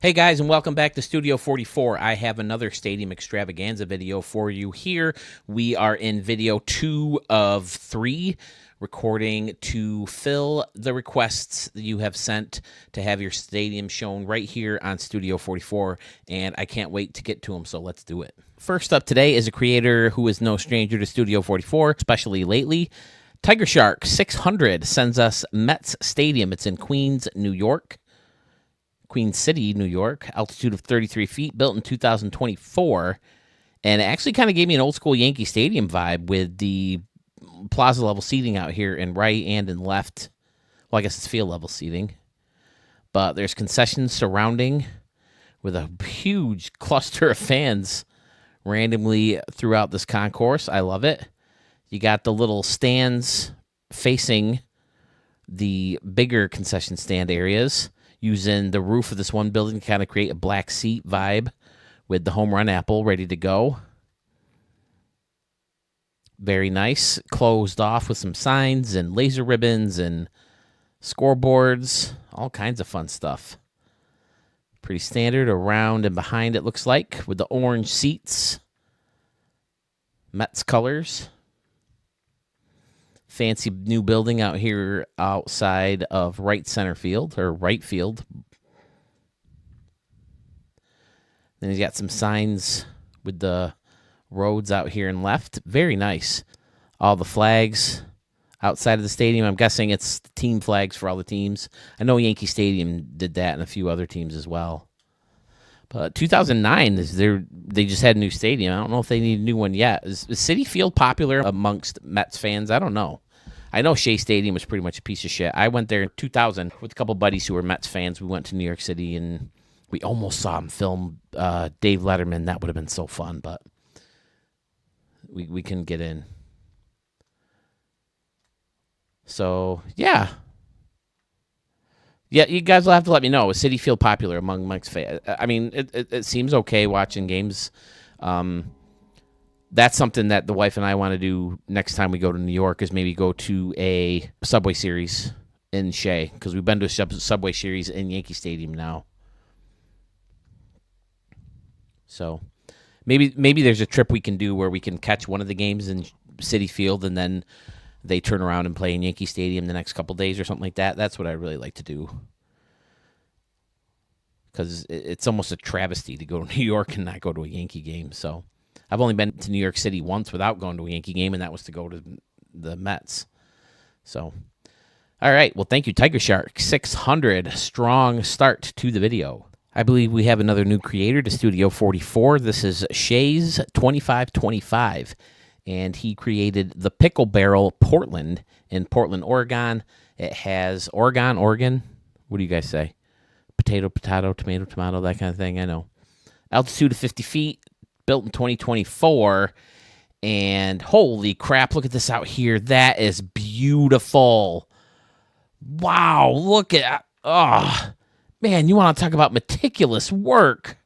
Hey guys, and welcome back to Studio 44. I have another Stadium Extravaganza video for you here. We are in video 2 of 3, recording to fill the requests that you have sent to have your stadium shown right here on Studio 44, and I can't wait to get to them, so let's do it. First up today is a creator who is no stranger to Studio 44, especially lately. Tiger Shark 600 sends us Mets Stadium. It's in Queens, New York. Queen City, New York, altitude of 33 feet, built in 2024. And it actually kind of gave me an old school Yankee Stadium vibe with the plaza level seating out here in right and in left. Well, I guess it's field level seating. But there's concessions surrounding with a huge cluster of fans randomly throughout this concourse. I love it. You got the little stands facing the bigger concession stand areas, using the roof of this one building to kind of create a black seat vibe with the home run apple ready to go. Very nice. Closed off with some signs and laser ribbons and scoreboards. All kinds of fun stuff. Pretty standard around and behind, it looks like, with the orange seats. Mets colors. Fancy new building out here outside of right center field, or right field. Then he's got some signs with the roads out here and left. Very nice. All the flags outside of the stadium. I'm guessing it's the team flags for all the teams. I know Yankee Stadium did that and a few other teams as well. But 2009, they just had a new stadium. I don't know if they need a new one yet. Is Citi Field popular amongst Mets fans? I don't know. I know Shea Stadium was pretty much a piece of shit. I went there in 2000 with a couple buddies who were Mets fans. We went to New York City, and we almost saw him film Dave Letterman. That would have been so fun, but we couldn't get in. So, yeah. Yeah, you guys will have to let me know. Is Citi Field popular among Mets fans? I mean, it seems okay watching games. That's something that the wife and I want to do next time we go to New York, is maybe go to a Subway Series in Shea, because we've been to a Subway Series in Yankee Stadium now. So maybe there's a trip we can do where we can catch one of the games in Citi Field and then they turn around and play in Yankee Stadium the next couple days or something like that. That's what I really like to do, because it's almost a travesty to go to New York and not go to a Yankee game. So I've only been to New York City once without going to a Yankee game, and that was to go to the Mets. So, all right. Well, thank you, Tiger Shark. 600. Strong start to the video. I believe we have another new creator to Studio 44. This is Shays 2525, and he created the Pickle Barrel Portland in Portland, Oregon. It has Oregon. What do you guys say? Potato, tomato, that kind of thing. I know. Altitude of 50 feet. Built in 2024, and holy crap, look at this out here. That is beautiful. Wow, look at, man, you want to talk about meticulous work.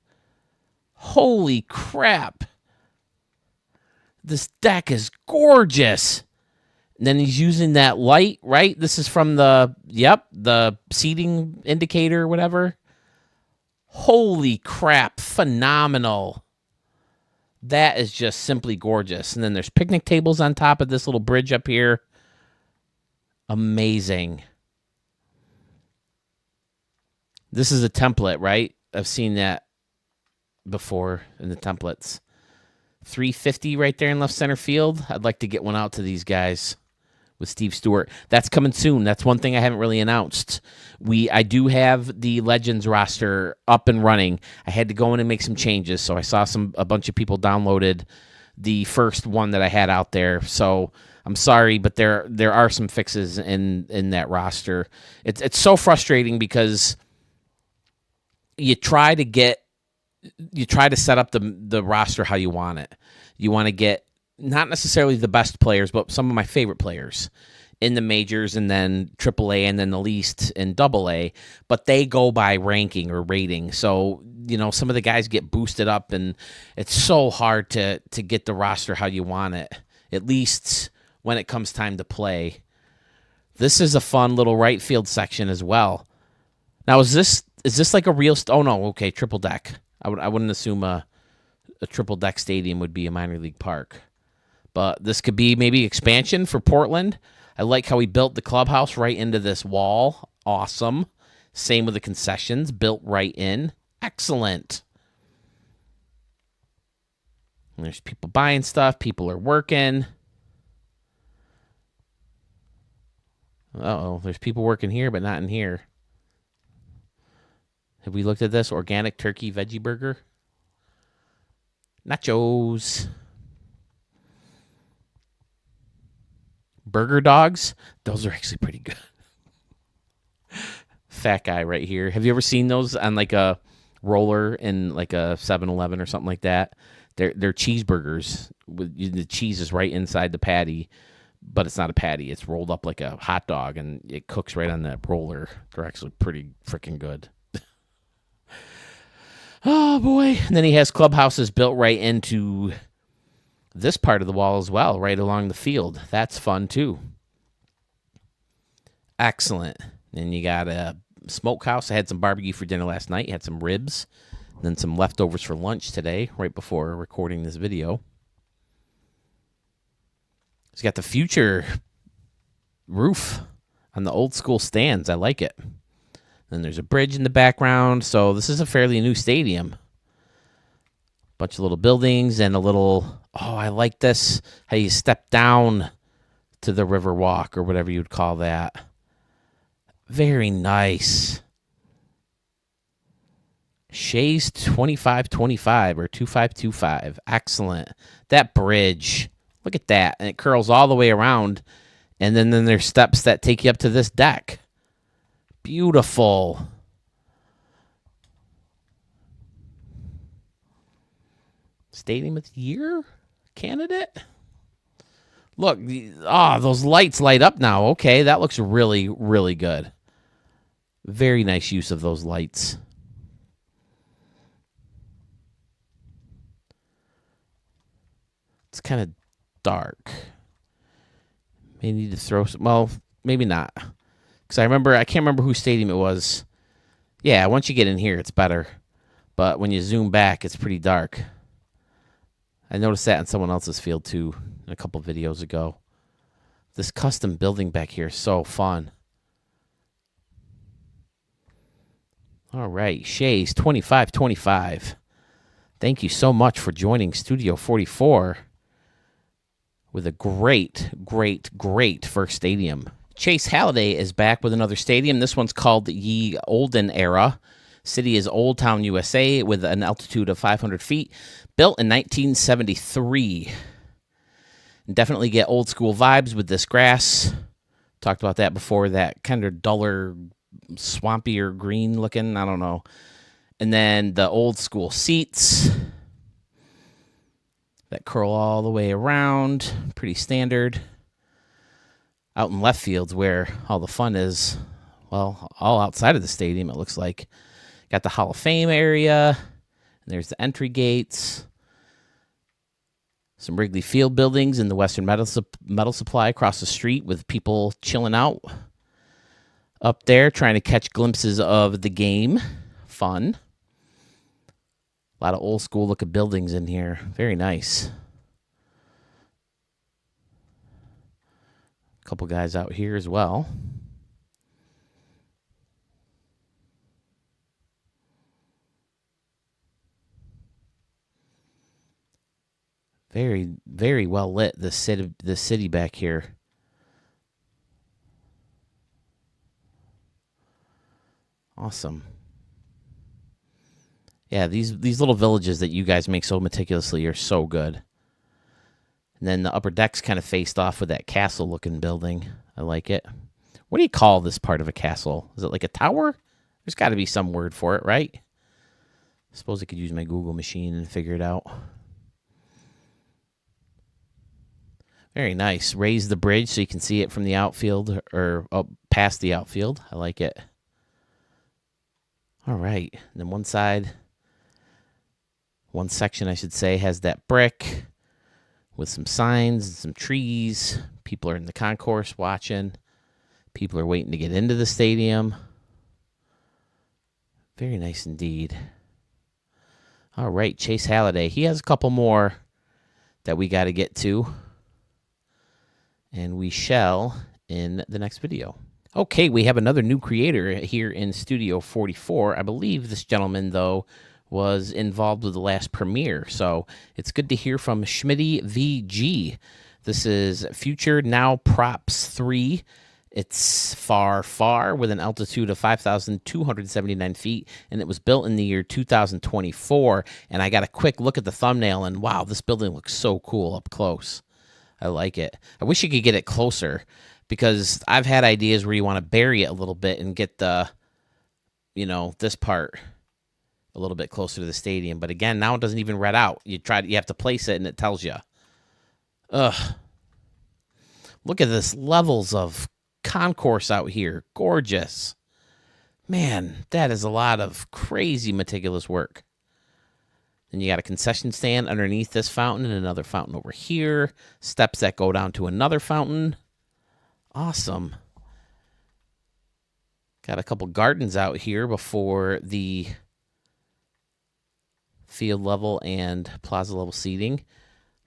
Holy crap. This deck is gorgeous. And then he's using that light, right? This is from the seating indicator or whatever. Holy crap, phenomenal. That is just simply gorgeous. And then there's picnic tables on top of this little bridge up here. Amazing. This is a template, right? I've seen that before in the templates. 350 right there in left center field. I'd like to get one out to these guys with Steve Stewart. That's coming soon. That's one thing I haven't really announced. I do have the Legends roster up and running. I had to go in and make some changes, so I saw a bunch of people downloaded the first one that I had out there. So I'm sorry, but there are some fixes in that roster. It's so frustrating because you try to set up the roster how you want it. You want to get not necessarily the best players, but some of my favorite players in the majors, and then AAA, and then the least in AA. But they go by ranking or rating. So, some of the guys get boosted up, and it's so hard to get the roster how you want it, at least when it comes time to play. This is a fun little right field section as well. Now, is this Is this like a real? Oh no, okay, triple deck. I wouldn't assume a triple deck stadium would be a minor league park, but this could be maybe expansion for Portland. I like how he built the clubhouse right into this wall. Awesome. Same with the concessions, built right in. Excellent. And there's people buying stuff. People are working. Uh-oh, there's people working here, but not in here. Have we looked at this? Organic turkey veggie burger. Nachos. Burger dogs. Those are actually pretty good. Fat guy right here. Have you ever seen those on like a roller in like a 7-Eleven or something like that? They're cheeseburgers. The cheese is right inside the patty, but it's not a patty. It's rolled up like a hot dog, and it cooks right on that roller. They're actually pretty freaking good. Oh, boy. And then he has clubhouses built right into this part of the wall as well, right along the field. That's fun, too. Excellent. Then you got a smokehouse. I had some barbecue for dinner last night. Had some ribs, then some leftovers for lunch today, right before recording this video. He's got the future roof on the old school stands. I like it. Then there's a bridge in the background. So this is a fairly new stadium. Bunch of little buildings and a little, oh, I like this. How you step down to the river walk or whatever you'd call that. Very nice. Shays 2525 or 2525. Excellent. That bridge. Look at that. And it curls all the way around. And then there's steps that take you up to this deck. Beautiful. Stadium of the Year candidate? Look, those lights light up now. Okay, that looks really, really good. Very nice use of those lights. It's kind of dark. May need to throw some, well, maybe not. Because I can't remember whose stadium it was. Yeah, once you get in here, it's better. But when you zoom back, it's pretty dark. I noticed that in someone else's field, too, a couple videos ago. This custom building back here is so fun. All right, Shays 2525. Thank you so much for joining Studio 44 with a great, great, great first stadium. Chase Halliday is back with another stadium. This one's called the Olden Era. City is Old Town, USA, with an altitude of 500 feet. Built in 1973. Definitely get old school vibes with this grass. Talked about that before. That kind of duller, swampy or green looking. I don't know. And then the old school seats that curl all the way around. Pretty standard. Out in left field's where all the fun is. Well, all outside of the stadium, it looks like. Got the Hall of Fame area. And there's the entry gates. Some Wrigley Field buildings and the Western Metal Supply across the street with people chilling out up there, trying to catch glimpses of the game. Fun. A lot of old school looking buildings in here. Very nice. A couple guys out here as well. Very, very well lit, the city back here. Awesome. Yeah, these little villages that you guys make so meticulously are so good. And then the upper deck's kind of faced off with that castle-looking building. I like it. What do you call this part of a castle? Is it like a tower? There's got to be some word for it, right? I suppose I could use my Google machine and figure it out. Very nice. Raise the bridge so you can see it from the outfield or up past the outfield. I like it. All right. And then one section, I should say, has that brick with some signs and some trees. People are in the concourse watching. People are waiting to get into the stadium. Very nice indeed. All right, Chase Halliday. He has a couple more that we got to get to, and we shall in the next video. Okay, we have another new creator here in Studio 44. I believe this gentleman, though, was involved with the last premiere, so it's good to hear from Schmitty VG. This is Future Now Props 3. It's far, far with an altitude of 5,279 feet, and it was built in the year 2024. And I got a quick look at the thumbnail, and wow, this building looks so cool up close. I like it. I wish you could get it closer, because I've had ideas where you want to bury it a little bit and get the, this part a little bit closer to the stadium. But again, now it doesn't even red out. You have to place it, and it tells you. Ugh. Look at this levels of concourse out here. Gorgeous. Man, that is a lot of crazy meticulous work. Then you got a concession stand underneath this fountain and another fountain over here. Steps that go down to another fountain. Awesome. Got a couple gardens out here before the field level and plaza level seating.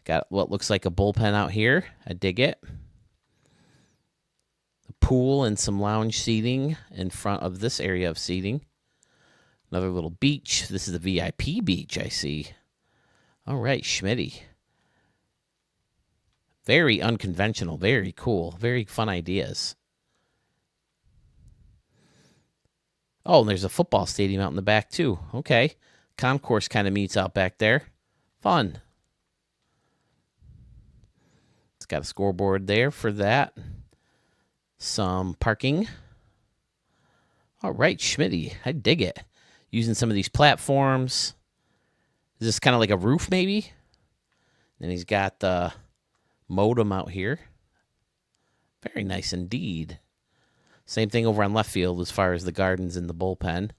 Got what looks like a bullpen out here. I dig it. Pool and some lounge seating in front of this area of seating. Another little beach. This is the VIP beach, I see. All right, Schmitty. Very unconventional, very cool, very fun ideas. Oh, and there's a football stadium out in the back, too. Okay. Concourse kind of meets out back there. Fun. It's got a scoreboard there for that. Some parking. All right, Schmitty. I dig it. Using some of these platforms. Is this kind of like a roof, maybe? And he's got the modem out here. Very nice indeed. Same thing over on left field as far as the gardens and the bullpen.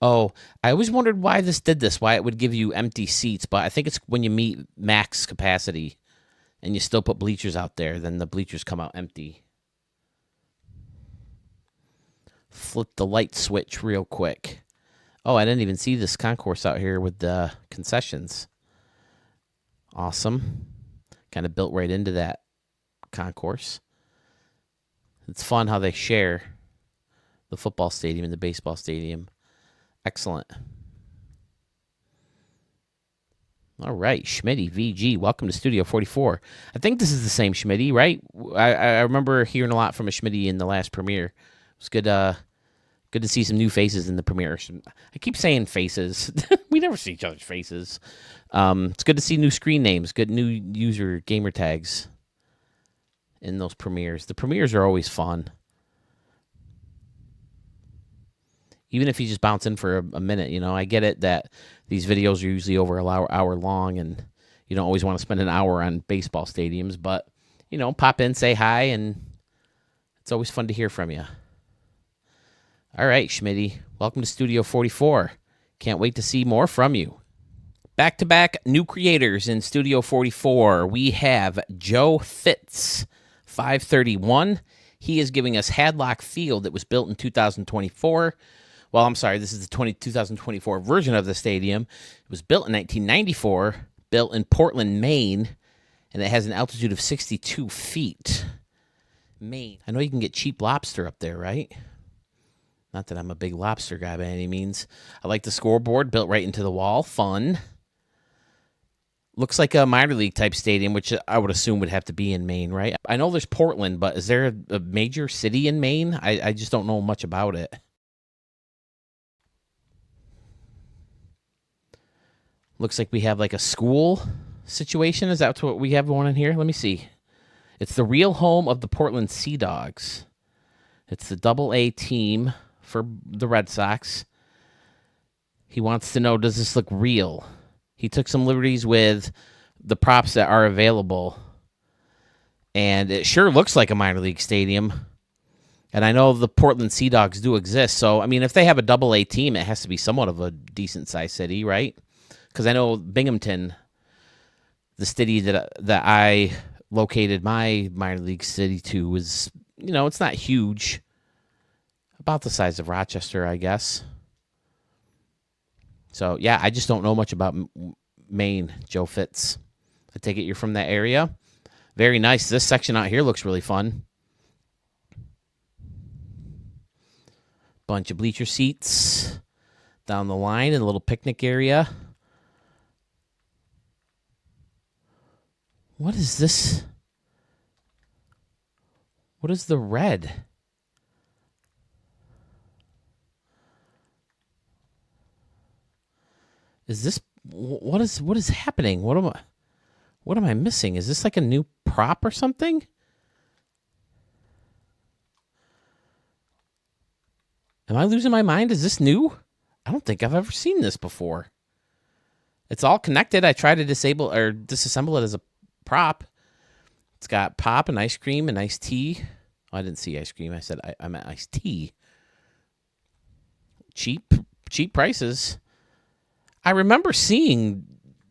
Oh, I always wondered why this did this, why it would give you empty seats, but I think it's when you meet max capacity and you still put bleachers out there, then the bleachers come out empty. Flip the light switch real quick. Oh, I didn't even see this concourse out here with the concessions. Awesome. Kind of built right into that concourse. It's fun how they share the football stadium and the baseball stadium. Excellent. All right, Schmitty, VG, welcome to Studio 44. I think this is the same Schmitty, right? I remember hearing a lot from a Schmitty in the last premiere. It was good good to see some new faces in the premiere. I keep saying faces. We never see each other's faces. It's good to see new screen names, good new user gamer tags in those premieres. The premieres are always fun. Even if you just bounce in for a minute, I get it that these videos are usually over an hour long, and you don't always want to spend an hour on baseball stadiums, but, pop in, say hi, and it's always fun to hear from you. All right, Schmitty, welcome to Studio 44. Can't wait to see more from you. Back-to-back new creators in Studio 44. We have Joe Fitz, 531. He is giving us Hadlock Field that was built in 2024. Well, I'm sorry, this is the 2024 version of the stadium. It was built in 1994, built in Portland, Maine, and it has an altitude of 62 feet. Maine. I know you can get cheap lobster up there, right? Not that I'm a big lobster guy by any means. I like the scoreboard, built right into the wall. Fun. Looks like a minor league type stadium, which I would assume would have to be in Maine, right? I know there's Portland, but is there a major city in Maine? I just don't know much about it. Looks like we have like a school situation. Is that what we have going on here? Let me see. It's the real home of the Portland Sea Dogs. It's the Double-A team for the Red Sox. He wants to know, does this look real? He took some liberties with the props that are available, and it sure looks like a minor league stadium. And I know the Portland Sea Dogs do exist, so, I mean, if they have a Double-A team, it has to be somewhat of a decent-sized city, right? Because I know Binghamton, the city that I located my minor league city to, was, it's not huge. About the size of Rochester, I guess. So, yeah, I just don't know much about Maine, Joe Fitz. I take it you're from that area. Very nice. This section out here looks really fun. Bunch of bleacher seats down the line and a little picnic area. What is this? What is the red? Is this what is happening? What am I missing? Is this like a new prop or something? Am I losing my mind? Is this new? I don't think I've ever seen this before. It's all connected. I tried to disable or disassemble it as a prop. It's got pop and ice cream and iced tea. Oh, I didn't see ice cream. I said I meant iced tea. Cheap prices. I remember seeing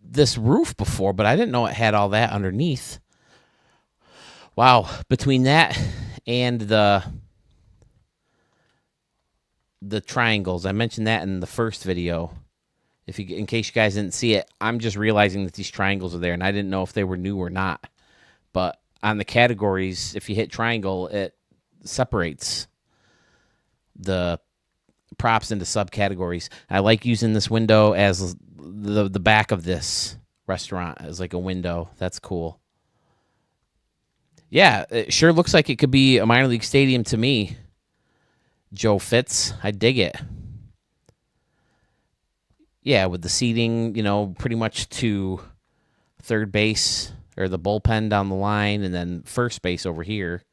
this roof before, but I didn't know it had all that underneath. Wow. Between that and the triangles, I mentioned that in the first video. In case you guys didn't see it, I'm just realizing that these triangles are there, and I didn't know if they were new or not. But on the categories, if you hit triangle, it separates the props into subcategories. I like using this window as the back of this restaurant as like a window. That's cool. Yeah, it sure looks like it could be a minor league stadium to me. Joe Fitz, I dig it. Yeah, with the seating, pretty much to third base or the bullpen down the line and then first base over here.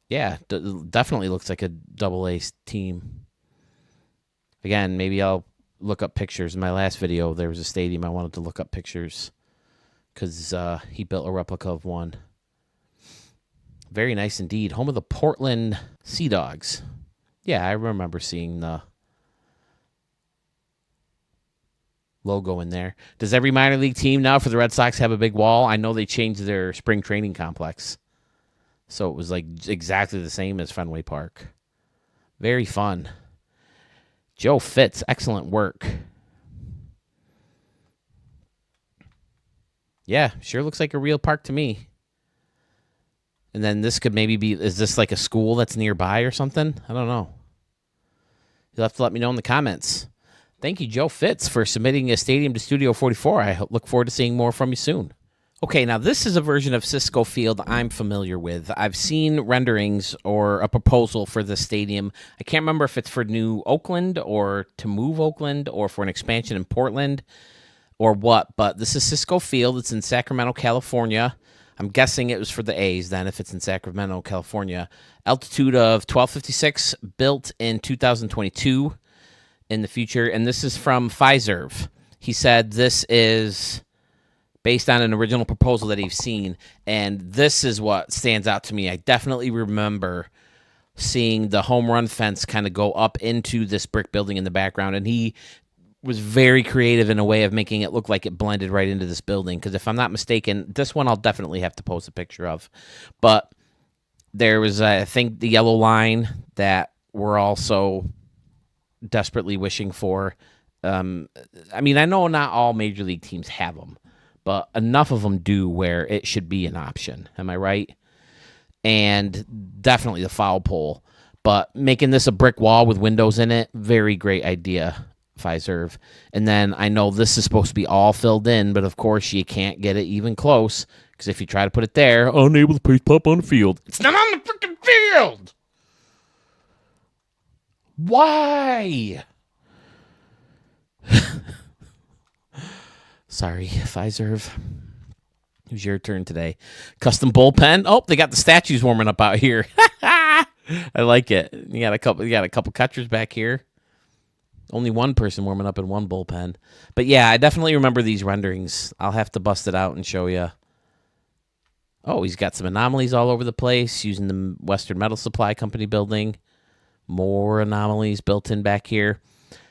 Yeah, definitely looks like a double-A team. Again, maybe I'll look up pictures. In my last video, there was a stadium I wanted to look up pictures because he built a replica of one. Very nice indeed. Home of the Portland Sea Dogs. Yeah, I remember seeing the logo in there. Does every minor league team now for the Red Sox have a big wall? I know they changed their spring training complex. So it was like exactly the same as Fenway Park. Very fun. Joe Fitz, excellent work. Yeah, sure looks like a real park to me. And then this could maybe be, is this like a school that's nearby or something? I don't know. You'll have to let me know in the comments. Thank you, Joe Fitz, for submitting a stadium to Studio 44. I look forward to seeing more from you soon. Okay, now this is a version of Cisco Field I'm familiar with. I've seen renderings or a proposal for this stadium. I can't remember if it's for new Oakland or to move Oakland or for an expansion in Portland or what, but this is Cisco Field. It's in Sacramento, California. I'm guessing it was for the A's then if it's in Sacramento, California. Altitude of 1256, built in 2022 in the future, and this is from Fiserv. He said this is based on an original proposal that he's seen, and this is what stands out to me. I definitely remember seeing the home run fence kind of go up into this brick building in the background, and he was very creative in a way of making it look like it blended right into this building, because if I'm not mistaken, this one I'll definitely have to post a picture of. But there was, I think, the yellow line that we're also desperately wishing for. I mean, I know not all major league teams have them, but enough of them do where it should be an option. Am I right? And definitely the foul pole. But making this a brick wall with windows in it, very great idea, Fiserv. And then I know this is supposed to be all filled in, but of course you can't get it even close, because if you try to put it there, unable to place pop on the field. It's not on the freaking field! Why? Sorry, Fiserv. It was your turn today. Custom bullpen. Oh, they got the statues warming up out here. I like it. You got a couple catchers back here. Only one person warming up in one bullpen. But yeah, I definitely remember these renderings. I'll have to bust it out and show you. Oh, he's got some anomalies all over the place using the Western Metal Supply Company building. More anomalies built in back here.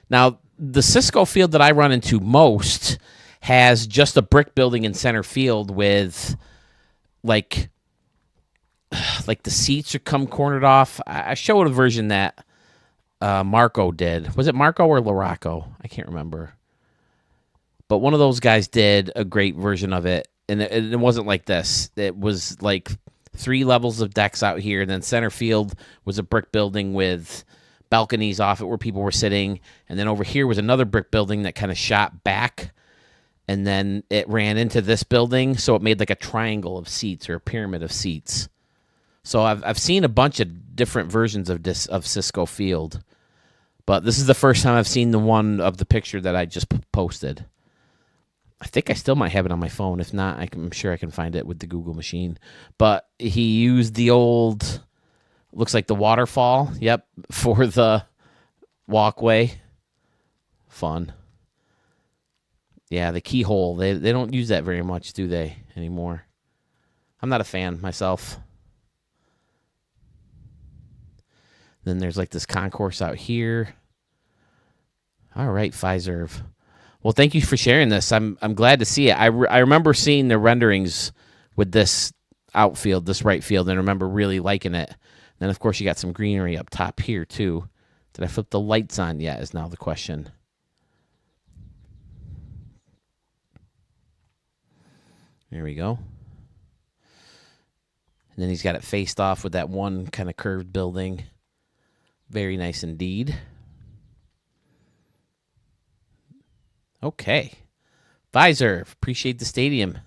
Now, the Cisco Field that I run into most has just a brick building in center field with, like, like the seats are come cornered off. I showed a version that Marco did. Was it Marco or Larocco? I can't remember. But one of those guys did a great version of it, and it wasn't like this. It was like 3 levels of decks out here, and then center field was a brick building with balconies off it where people were sitting, and then over here was another brick building that kind of shot back, and then it ran into this building, so it made like a triangle of seats or a pyramid of seats. So I've seen a bunch of different versions of Cisco Field, but this is the first time I've seen the one of the picture that I just posted. I think I still might have it on my phone. If not, I'm sure I can find it with the Google machine. But he used the old, looks like the waterfall, yep, for the walkway. Fun. Yeah, the keyhole. They don't use that very much, do they, anymore? I'm not a fan myself. Then there's like this concourse out here. All right, Fiserv. Well, thank you for sharing this. I'm glad to see it. I remember seeing the renderings with this outfield, this right field, and I remember really liking it. Then, of course, you got some greenery up top here, too. Did I flip the lights on yet is now the question. There we go. And then he's got it faced off with that one kind of curved building. Very nice indeed. Okay. Fiserv, appreciate the stadium.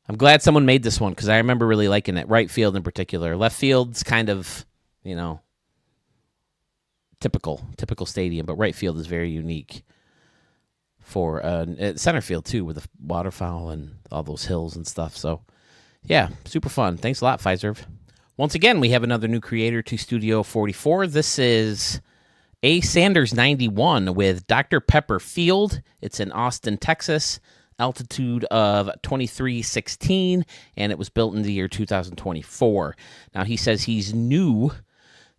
I'm glad someone made this one because I remember really liking it. Right field in particular. Left field's kind of, typical stadium, but right field is very unique. For center field, too, with the waterfowl and all those hills and stuff. So, yeah, super fun. Thanks a lot, Fiserv. Once again, we have another new creator to Studio 44. This is A. Sanders 91 with Dr. Pepper Field. It's in Austin, Texas, altitude of 2316, and it was built in the year 2024. Now, he says he's new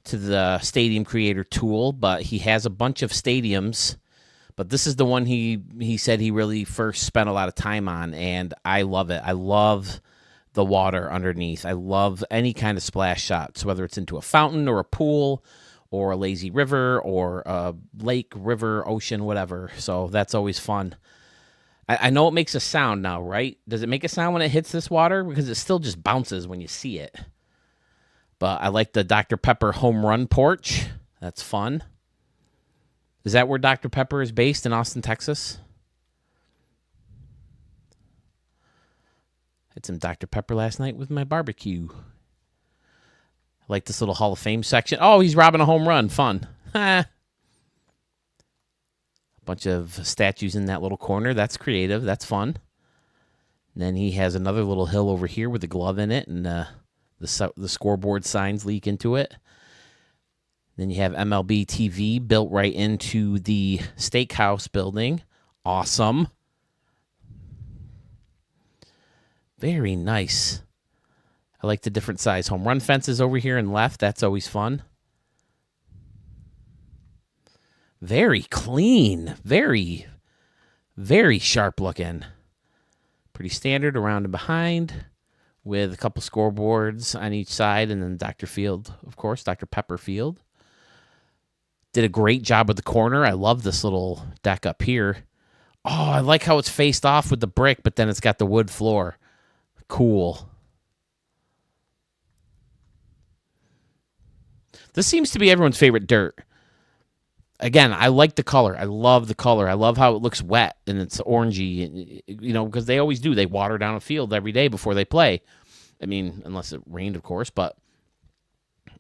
to the stadium creator tool, but he has a bunch of stadiums. But this is the one he said he really first spent a lot of time on, and I love it. I love the water underneath. I love any kind of splash shots, whether it's into a fountain or a pool or a lazy river or a lake, river, ocean, whatever. So that's always fun. I know it makes a sound now, right? Does it make a sound when it hits this water? Because it still just bounces when you see it. But I like the Dr. Pepper home run porch. That's fun. Is that where Dr. Pepper is based, in Austin, Texas? Had some Dr. Pepper last night with my barbecue. I like this little Hall of Fame section. Oh, he's robbing a home run. Fun. A bunch of statues in that little corner. That's creative. That's fun. And then he has another little hill over here with a glove in it, and the scoreboard signs leak into it. Then you have MLB TV built right into the steakhouse building. Awesome. Very nice. I like the different size home run fences over here and left. That's always fun. Very clean. Very, very sharp looking. Pretty standard around and behind with a couple scoreboards on each side, and then Dr. Field, of course, Dr. Pepper Field. Did a great job with the corner. I love this little deck up here. Oh, I like how it's faced off with the brick, but then it's got the wood floor. Cool. This seems to be everyone's favorite dirt. Again, I like the color. I love the color. I love how it looks wet and it's orangey, because they always do. They water down a field every day before they play. I mean, unless it rained, of course, but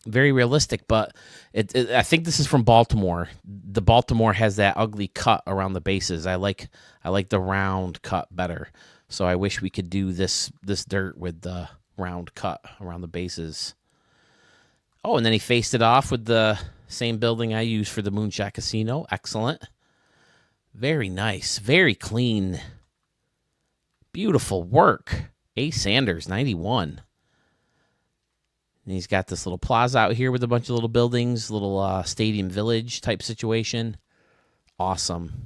very realistic. But I think this is from Baltimore. The Baltimore has that ugly cut around the bases. I like the round cut better. So I wish we could do this dirt with the round cut around the bases. Oh, and then he faced it off with the same building I used for the Moonshot Casino. Excellent. Very nice. Very clean. Beautiful work. A. Sanders, 91. And he's got this little plaza out here with a bunch of little buildings, little stadium village type situation. Awesome.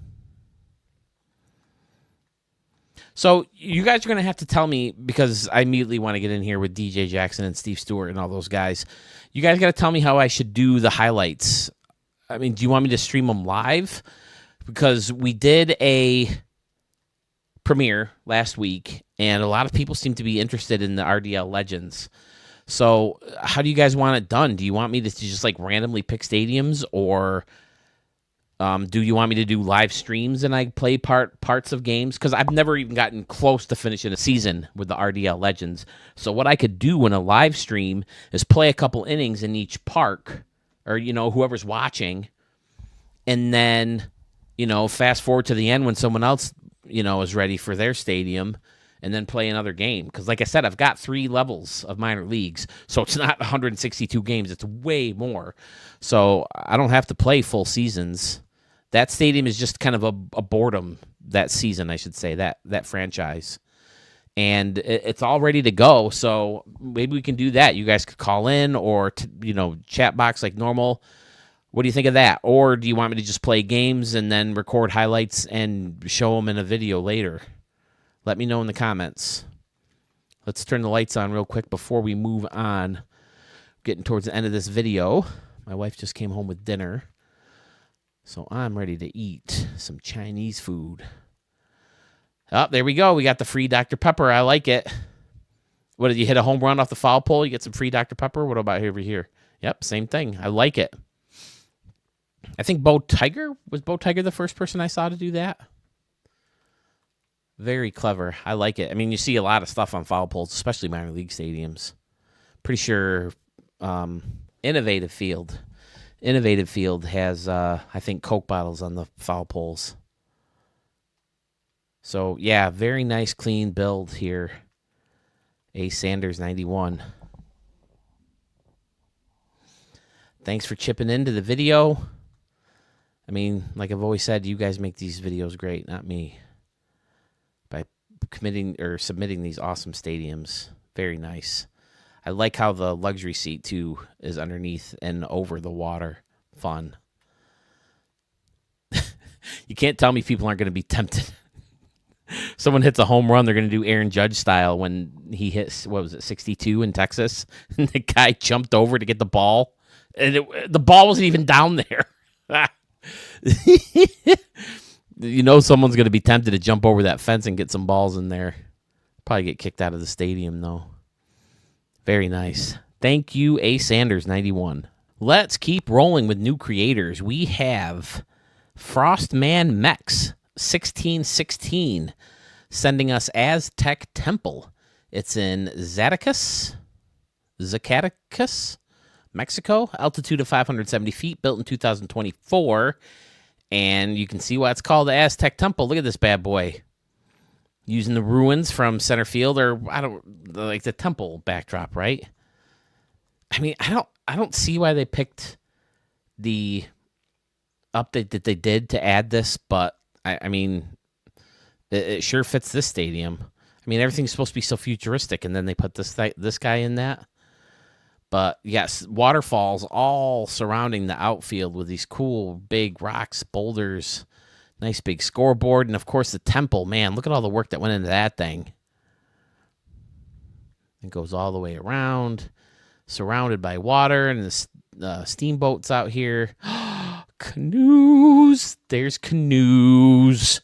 So you guys are going to have to tell me, because I immediately want to get in here with DJ Jackson and Steve Stewart and all those guys. You guys got to tell me how I should do the highlights. I mean, do you want me to stream them live? Because we did a premiere last week, and a lot of people seem to be interested in the RDL Legends. So how do you guys want it done? Do you want me to just like randomly pick stadiums, or do you want me to do live streams and I play parts of games? Because I've never even gotten close to finishing a season with the RDL Legends. So what I could do in a live stream is play a couple innings in each park, or, whoever's watching, and then, fast forward to the end when someone else, is ready for their stadium, and then play another game. Because like I said, I've got 3 levels of minor leagues, so it's not 162 games. It's way more. So I don't have to play full seasons. That stadium is just kind of a boredom, that season, I should say, that franchise. And it's all ready to go, so maybe we can do that. You guys could call in or, chat box like normal. What do you think of that? Or do you want me to just play games and then record highlights and show them in a video later? Let me know in the comments. Let's turn the lights on real quick before we move on. Getting towards the end of this video. My wife just came home with dinner, so I'm ready to eat some Chinese food. Oh, there we go. We got the free Dr. Pepper. I like it. What, did you hit a home run off the foul pole? You get some free Dr. Pepper? What about over here? Yep, same thing. I like it. I think Bo Tiger the first person I saw to do that? Very clever. I like it. I mean, you see a lot of stuff on foul poles, especially minor league stadiums. Pretty sure Innovative Field has, I think, Coke bottles on the foul poles. So, yeah, very nice, clean build here. A. Sanders, 91. Thanks for chipping into the video. I mean, like I've always said, you guys make these videos great, not me. By committing or submitting these awesome stadiums. Very nice. I like how the luxury seat, too, is underneath and over the water. Fun. You can't tell me people aren't going to be tempted. Someone hits a home run, they're going to do Aaron Judge style when he hits, 62 in Texas? And the guy jumped over to get the ball, and the ball wasn't even down there. Someone's going to be tempted to jump over that fence and get some balls in there. Probably get kicked out of the stadium, though. Very nice. Thank you, A. Sanders, 91. Let's keep rolling with new creators. We have Frostman Mex, 1616, sending us Aztec Temple. It's in Zacatecas, Mexico. Altitude of 570 feet, built in 2024. And you can see why it's called the Aztec Temple. Look at this bad boy. Using the ruins from center field, or like the temple backdrop, right? I mean, I don't see why they picked the update that they did to add this, but I mean, it sure fits this stadium. I mean, everything's supposed to be so futuristic, and then they put this guy in that. But yes, waterfalls all surrounding the outfield with these cool big rocks, boulders, nice big scoreboard, and of course the temple. Man, look at all the work that went into that thing. It goes all the way around, surrounded by water, and the steamboats out here. Canoes. There's canoes.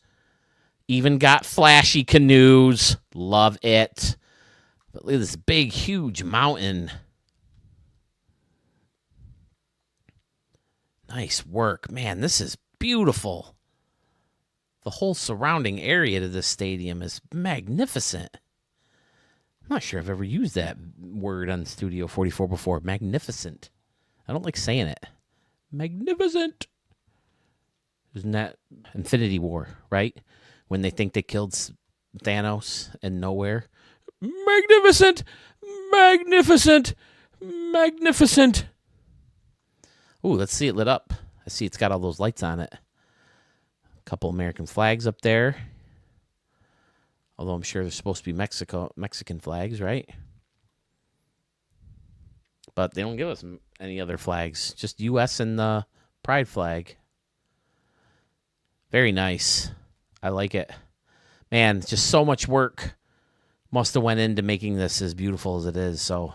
Even got flashy canoes. Love it. But look at this big, huge mountain. Nice work. Man, this is beautiful. The whole surrounding area to this stadium is magnificent. I'm not sure I've ever used that word on Studio 44 before. Magnificent. I don't like saying it. Magnificent. Isn't that Infinity War, right? When they think they killed Thanos and nowhere. Magnificent. Magnificent. Magnificent. Ooh, let's see it lit up. I see it's got all those lights on it. A couple American flags up there. Although I'm sure there's supposed to be Mexican flags, right? But they don't give us any other flags. Just U.S. and the pride flag. Very nice. I like it. Man, just so much work must have went into making this as beautiful as it is. So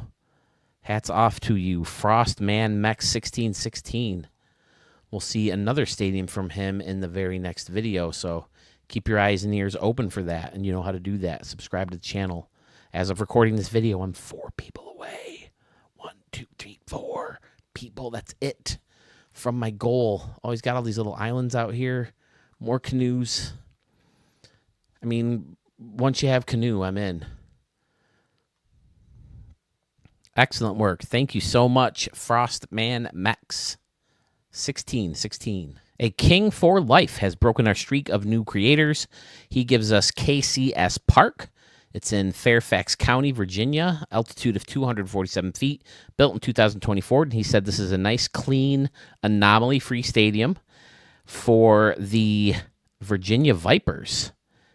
hats off to you, Frostman Mex 1616. We'll see another stadium from him in the very next video. So keep your eyes and ears open for that. And you know how to do that. Subscribe to the channel. As of recording this video, I'm 4 people away. 1, 2, 3, 4 people. That's it from my goal. Always got all these little islands out here. More canoes. I mean, once you have canoe, I'm in. Excellent work. Thank you so much, Frostman Max 1616. A king for life has broken our streak of new creators. He gives us KCs Park. It's in Fairfax County, Virginia, altitude of 247 feet, built in 2024. And he said this is a nice, clean, anomaly-free stadium for the Virginia Vipers.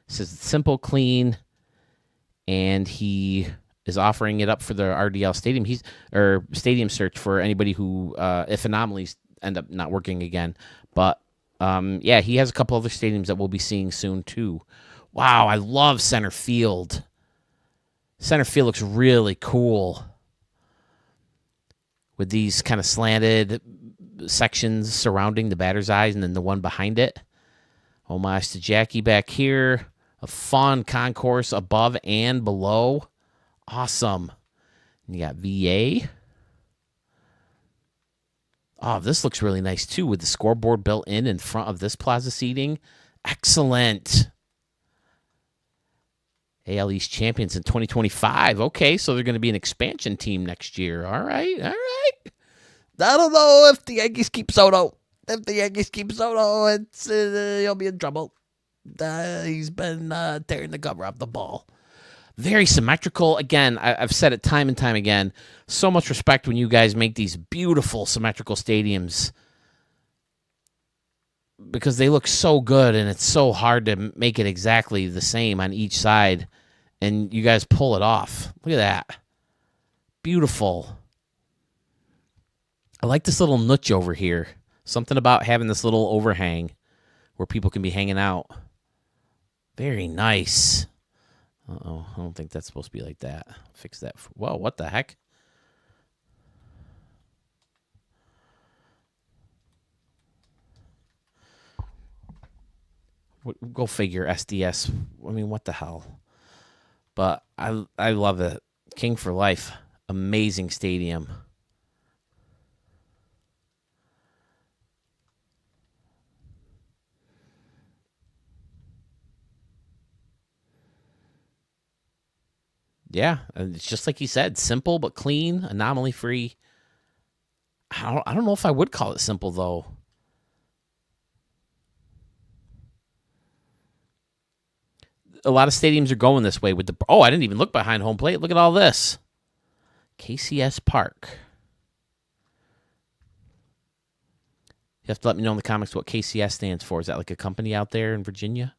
It says it's simple, clean, and he is offering it up for the RDL Stadium. Stadium search for anybody who, if anomalies end up not working again. But yeah, he has a couple other stadiums that we'll be seeing soon too. Wow, I love center field. Center field looks really cool with these kind of slanted sections surrounding the batter's eyes and then the one behind it. Homage to Jackie back here. A fun concourse above and below. Awesome. And you got VA. Oh, this looks really nice too with the scoreboard built in front of this plaza seating. Excellent. AL East champions in 2025. Okay, so they're going to be an expansion team next year. All right. I don't know if the Yankees keep Soto. If the Yankees keep Soto, he'll be in trouble. He's been tearing the cover off the ball. Very symmetrical. Again, I've said it time and time again. So much respect when you guys make these beautiful symmetrical stadiums because they look so good and it's so hard to make it exactly the same on each side. And you guys pull it off. Look at that. Beautiful. I like this little niche over here. Something about having this little overhang where people can be hanging out. Very nice. Uh-oh, I don't think that's supposed to be like that. Fix that. Whoa, what the heck? Go figure, SDS. I mean, what the hell? But I love it. King for life. Amazing stadium. Yeah, it's just like he said, simple but clean, anomaly-free. I don't know if I would call it simple, though. A lot of stadiums are going this way with the... Oh, I didn't even look behind home plate. Look at all this. KCs Park. You have to let me know in the comments what KCS stands for. Is that like a company out there in Virginia?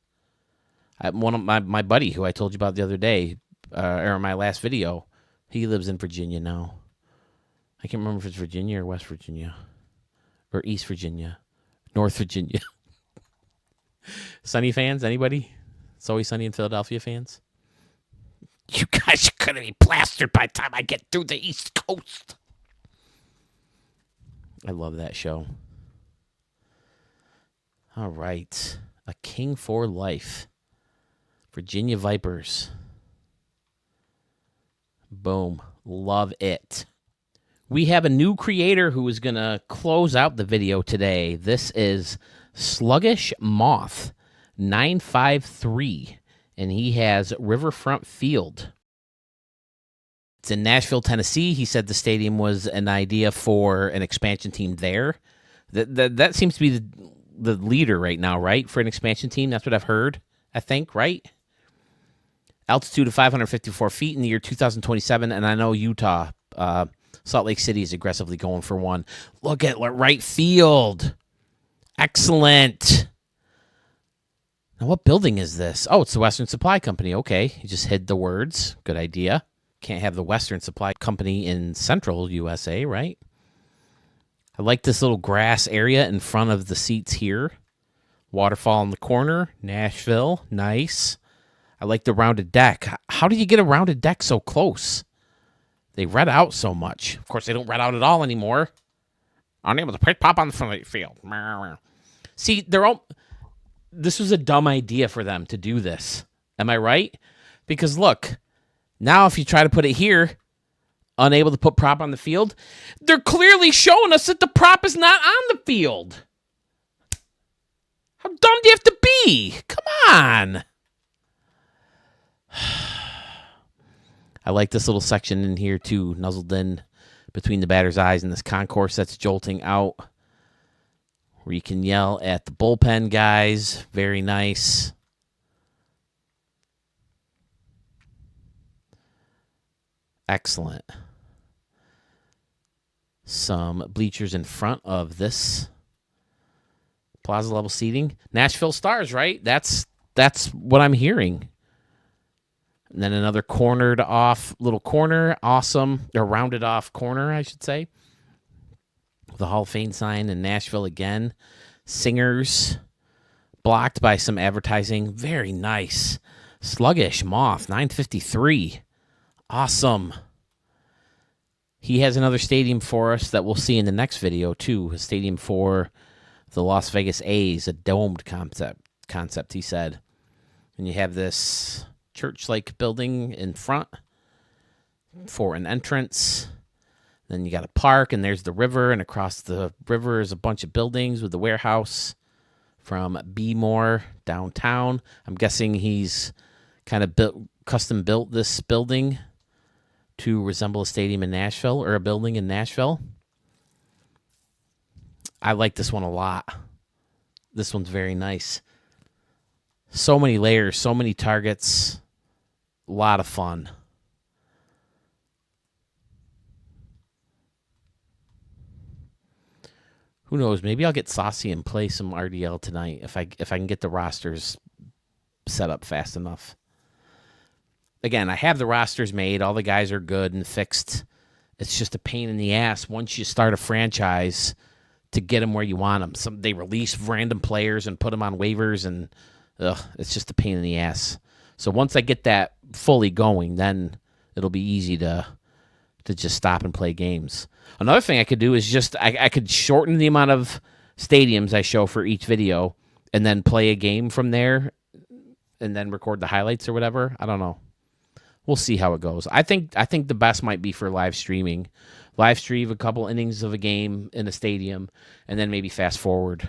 One of my buddy who I told you about the other day, or in my last video, he lives in Virginia now. I can't remember if it's Virginia or West Virginia. Or East Virginia. North Virginia. Sunny fans, anybody? It's Always Sunny in Philadelphia fans. You guys are going to be plastered by the time I get through the East Coast. I love that show. All right. A king for life. Virginia Vipers. Boom. Love it. We have a new creator who is going to close out the video today. This is Sluggish Moth 953, and he has Riverfront Field. It's in Nashville, Tennessee. He said the stadium was an idea for an expansion team there. That seems to be the leader right now, right, for an expansion team? That's what I've heard, I think, right? Altitude of 554 feet in the year 2027, and I know Utah, Salt Lake City is aggressively going for one. Look at right field. Excellent. Now, what building is this? Oh, it's the Western Supply Company. Okay, you just hid the words. Good idea. Can't have the Western Supply Company in central USA, right? I like this little grass area in front of the seats here. Waterfall in the corner. Nashville. Nice. I like the rounded deck. How do you get a rounded deck so close? They red out so much. Of course, they don't red out at all anymore. Unable to pick pop on the front of the field. See, this was a dumb idea for them to do this. Am I right? Because look, now if you try to put it here, unable to put prop on the field, they're clearly showing us that the prop is not on the field. How dumb do you have to be? Come on. I like this little section in here too, nuzzled in between the batter's eyes and this concourse that's jolting out, where you can yell at the bullpen guys. Very nice. Excellent. Some bleachers in front of this plaza level seating. Nashville Stars, right? That's what I'm hearing. And then another cornered off little corner. Awesome. Or rounded off corner, I should say. The Hall of Fame sign in Nashville again. Singers. Blocked by some advertising. Very nice. Sluggish Moth, 953. Awesome. He has another stadium for us that we'll see in the next video, too. A stadium for the Las Vegas A's, a domed concept, he said. And you have this church-like building in front for an entrance. Then you got a park, and there's the river, and across the river is a bunch of buildings with the warehouse from B More downtown. I'm guessing he's kind of custom built this building to resemble a stadium in Nashville, or a building in Nashville. I like this one a lot. This one's very nice. So many layers, so many targets. A lot of fun. Who knows? Maybe I'll get saucy and play some RDL tonight if I can get the rosters set up fast enough. Again, I have the rosters made. All the guys are good and fixed. It's just a pain in the ass once you start a franchise to get them where you want them. They release random players and put them on waivers, and it's just a pain in the ass. So once I get that fully going, then it'll be easy to just stop and play games. Another thing I could do is just I could shorten the amount of stadiums I show for each video and then play a game from there and then record the highlights or whatever. I don't know. We'll see how it goes. I think the best might be for live streaming. Live stream a couple innings of a game in a stadium and then maybe fast forward.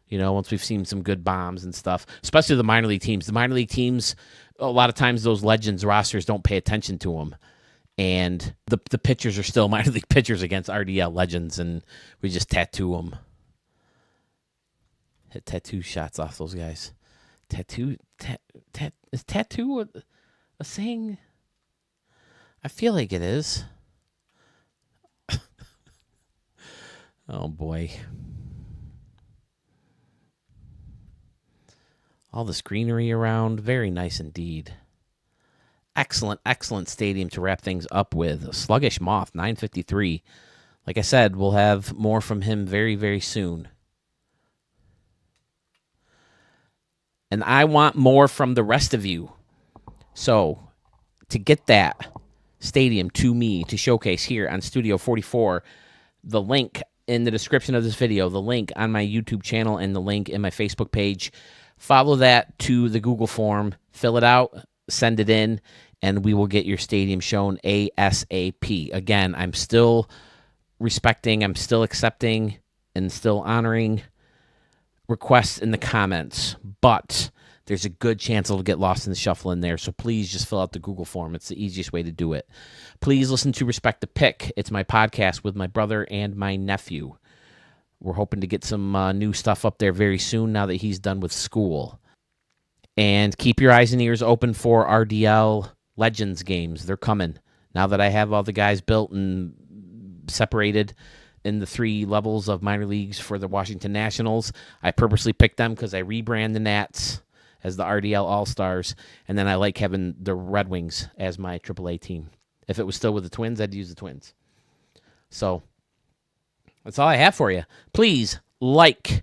You know, once we've seen some good bombs and stuff, especially the minor league teams. The minor league teams, a lot of times those Legends rosters don't pay attention to them. And the pitchers are still minor league pitchers against RDL Legends, and we just tattoo them. Hit tattoo shots off those guys. Is tattoo a saying? I feel like it is. Oh, boy. All this greenery around. Very nice indeed. Excellent, excellent stadium to wrap things up with. Sluggish Moth, 953. Like I said, we'll have more from him very, very soon. And I want more from the rest of you. So, to get that stadium to me to showcase here on Studio 44, the link in the description of this video, the link on my YouTube channel, and the link in my Facebook page, follow that to the Google form, fill it out, send it in, and we will get your stadium shown ASAP. Again, I'm still respecting, I'm still accepting, and still honoring requests in the comments, but there's a good chance it'll get lost in the shuffle in there, so please just fill out the Google form. It's the easiest way to do it. Please listen to Respect the Pick. It's my podcast with my brother and my nephew. We're hoping to get some new stuff up there very soon now that he's done with school. And keep your eyes and ears open for RDL Legends games. They're coming. Now that I have all the guys built and separated in the 3 levels of minor leagues for the Washington Nationals, I purposely picked them because I rebrand the Nats as the RDL All-Stars, and then I like having the Red Wings as my AAA team. If it was still with the Twins, I'd use the Twins. So that's all I have for you. Please like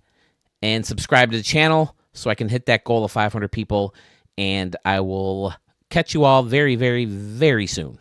and subscribe to the channel so I can hit that goal of 500 people and I will catch you all very, very, very soon.